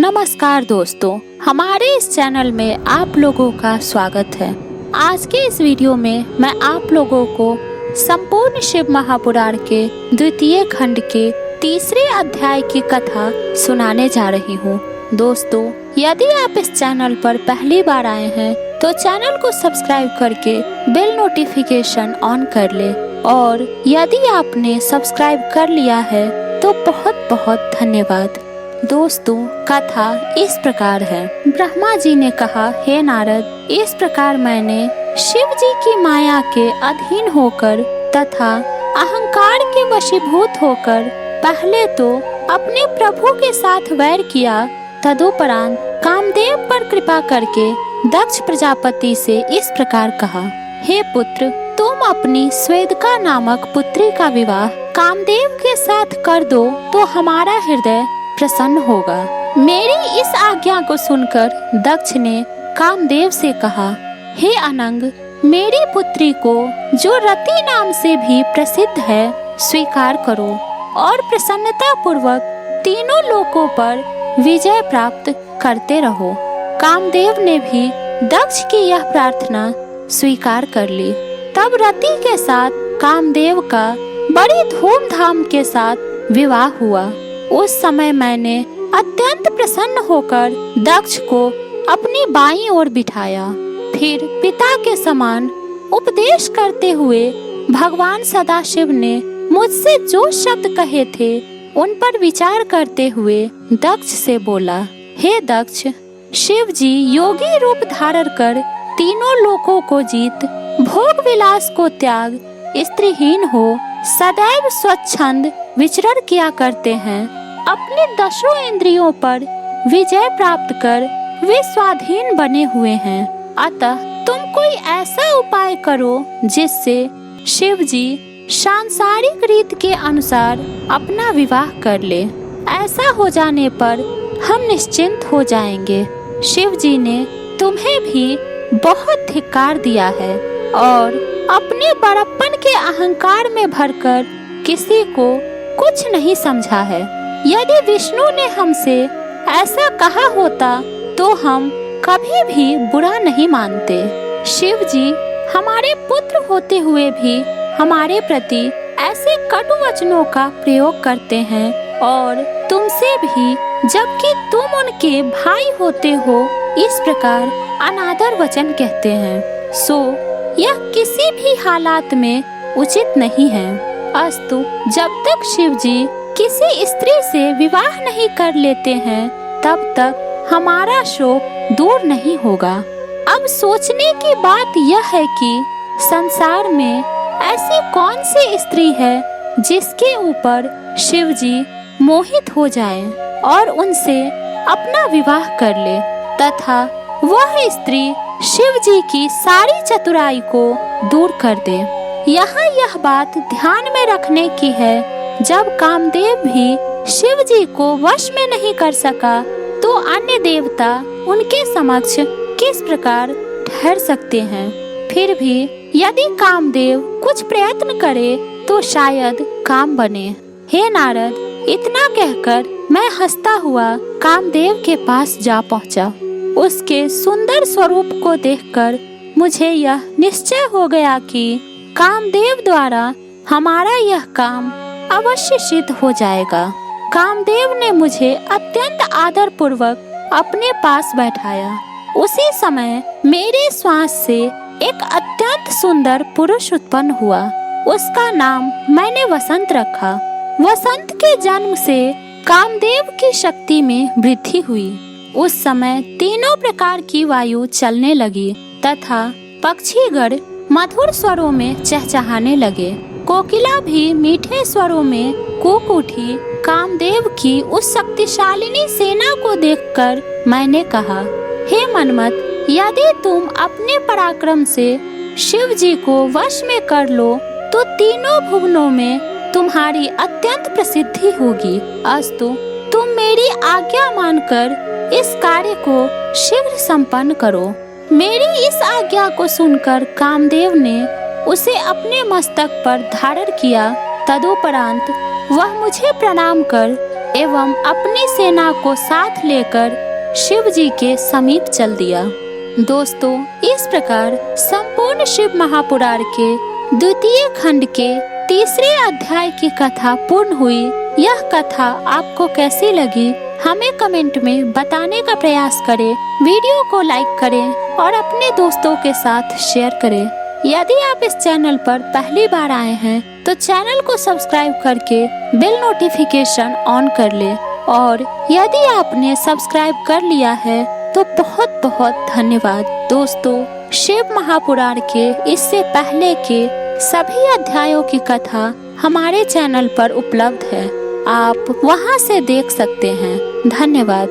नमस्कार दोस्तों, हमारे इस चैनल में आप लोगों का स्वागत है। आज के इस वीडियो में मैं आप लोगों को संपूर्ण शिव महापुराण के द्वितीय खंड के तीसरे अध्याय की कथा सुनाने जा रही हूँ। दोस्तों, यदि आप इस चैनल पर पहली बार आए हैं तो चैनल को सब्सक्राइब करके बेल नोटिफिकेशन ऑन कर ले, और यदि आपने सब्सक्राइब कर लिया है तो बहुत बहुत धन्यवाद। दोस्तों, कथा इस प्रकार है। ब्रह्मा जी ने कहा, हे नारद, इस प्रकार मैंने शिव जी की माया के अधीन होकर तथा अहंकार के वशीभूत होकर पहले तो अपने प्रभु के साथ वैर किया, तदुपरांत कामदेव पर कृपा करके दक्ष प्रजापति से इस प्रकार कहा, हे पुत्र, तुम अपनी स्वेदका नामक पुत्री का विवाह कामदेव के साथ कर दो तो हमारा हृदय प्रसन्न होगा। मेरी इस आज्ञा को सुनकर दक्ष ने कामदेव से कहा, हे अनंग, मेरी पुत्री को जो रति नाम से भी प्रसिद्ध है स्वीकार करो और प्रसन्नता पूर्वक तीनों लोकों पर विजय प्राप्त करते रहो। कामदेव ने भी दक्ष की यह प्रार्थना स्वीकार कर ली। तब रति के साथ कामदेव का बड़ी धूमधाम के साथ विवाह हुआ। उस समय मैंने अत्यंत प्रसन्न होकर दक्ष को अपनी बाईं ओर बिठाया। फिर पिता के समान उपदेश करते हुए भगवान सदाशिव ने मुझसे जो शब्द कहे थे उन पर विचार करते हुए दक्ष से बोला, हे दक्ष, शिव जी योगी रूप धारण कर तीनों लोकों को जीत, भोग विलास को त्याग, स्त्रीहीन हो सदैव स्वच्छंद विचरण किया करते हैं। अपने दसों इंद्रियों पर विजय प्राप्त कर वे स्वाधीन बने हुए हैं। अतः तुम कोई ऐसा उपाय करो जिससे शिव जी सांसारिक रीत के अनुसार अपना विवाह कर ले। ऐसा हो जाने पर हम निश्चिंत हो जाएंगे। शिव जी ने तुम्हें भी बहुत धिक्कार दिया है और अपने बड़प्पन के अहंकार में भरकर किसी को कुछ नहीं समझा है। यदि विष्णु ने हमसे ऐसा कहा होता तो हम कभी भी बुरा नहीं मानते। शिव जी हमारे पुत्र होते हुए भी हमारे प्रति ऐसे कटु वचनों का प्रयोग करते हैं और तुमसे भी, जबकि तुम उनके भाई होते हो, इस प्रकार अनादर वचन कहते हैं। सो यह किसी भी हालात में उचित नहीं है। अस्तु, जब तक शिव जी किसी स्त्री से विवाह नहीं कर लेते हैं तब तक हमारा शोक दूर नहीं होगा। अब सोचने की बात यह है कि संसार में ऐसी कौन सी स्त्री है जिसके ऊपर शिव जी मोहित हो जाए और उनसे अपना विवाह कर ले तथा वह स्त्री शिव जी की सारी चतुराई को दूर कर दे। यहाँ यह बात ध्यान में रखने की है, जब कामदेव भी शिव जी को वश में नहीं कर सका तो अन्य देवता उनके समक्ष किस प्रकार ठहर सकते हैं। फिर भी यदि कामदेव कुछ प्रयत्न करे तो शायद काम बने। हे नारद, इतना कहकर मैं हंसता हुआ कामदेव के पास जा पहुंचा। उसके सुंदर स्वरूप को देखकर मुझे यह निश्चय हो गया कि कामदेव द्वारा हमारा यह काम अवश्य सिद्ध हो जाएगा। कामदेव ने मुझे अत्यंत आदर पूर्वक अपने पास बैठाया। उसी समय मेरे श्वास से एक अत्यंत सुंदर पुरुष उत्पन्न हुआ। उसका नाम मैंने वसंत रखा। वसंत के जन्म से कामदेव की शक्ति में वृद्धि हुई। उस समय तीनों प्रकार की वायु चलने लगी तथा पक्षीगण मधुर स्वरों में चहचहाने लगे। कोकिला भी मीठे स्वरों में कूक उठी। कामदेव की उस शक्तिशालिनी सेना को देखकर मैंने कहा, हे मनमत, यदि तुम अपने पराक्रम से शिव जी को वश में कर लो तो तीनों भुवनों में तुम्हारी अत्यंत प्रसिद्धि होगी। अस्तु, तुम मेरी आज्ञा मानकर इस कार्य को शीघ्र संपन्न करो। मेरी इस आज्ञा को सुनकर कामदेव ने उसे अपने मस्तक पर धारण किया। तदुपरांत वह मुझे प्रणाम कर एवं अपनी सेना को साथ लेकर शिव जी के समीप चल दिया। दोस्तों, इस प्रकार संपूर्ण शिव महापुराण के द्वितीय खंड के तीसरे अध्याय की कथा पूर्ण हुई। यह कथा आपको कैसी लगी हमें कमेंट में बताने का प्रयास करें। वीडियो को लाइक करें और अपने दोस्तों के साथ शेयर करें। यदि आप इस चैनल पर पहली बार आए हैं तो चैनल को सब्सक्राइब करके बेल नोटिफिकेशन ऑन कर लें, और यदि आपने सब्सक्राइब कर लिया है तो बहुत बहुत धन्यवाद। दोस्तों, शिव महापुराण के इससे पहले के सभी अध्यायों की कथा हमारे चैनल पर उपलब्ध है, आप वहां से देख सकते हैं। धन्यवाद।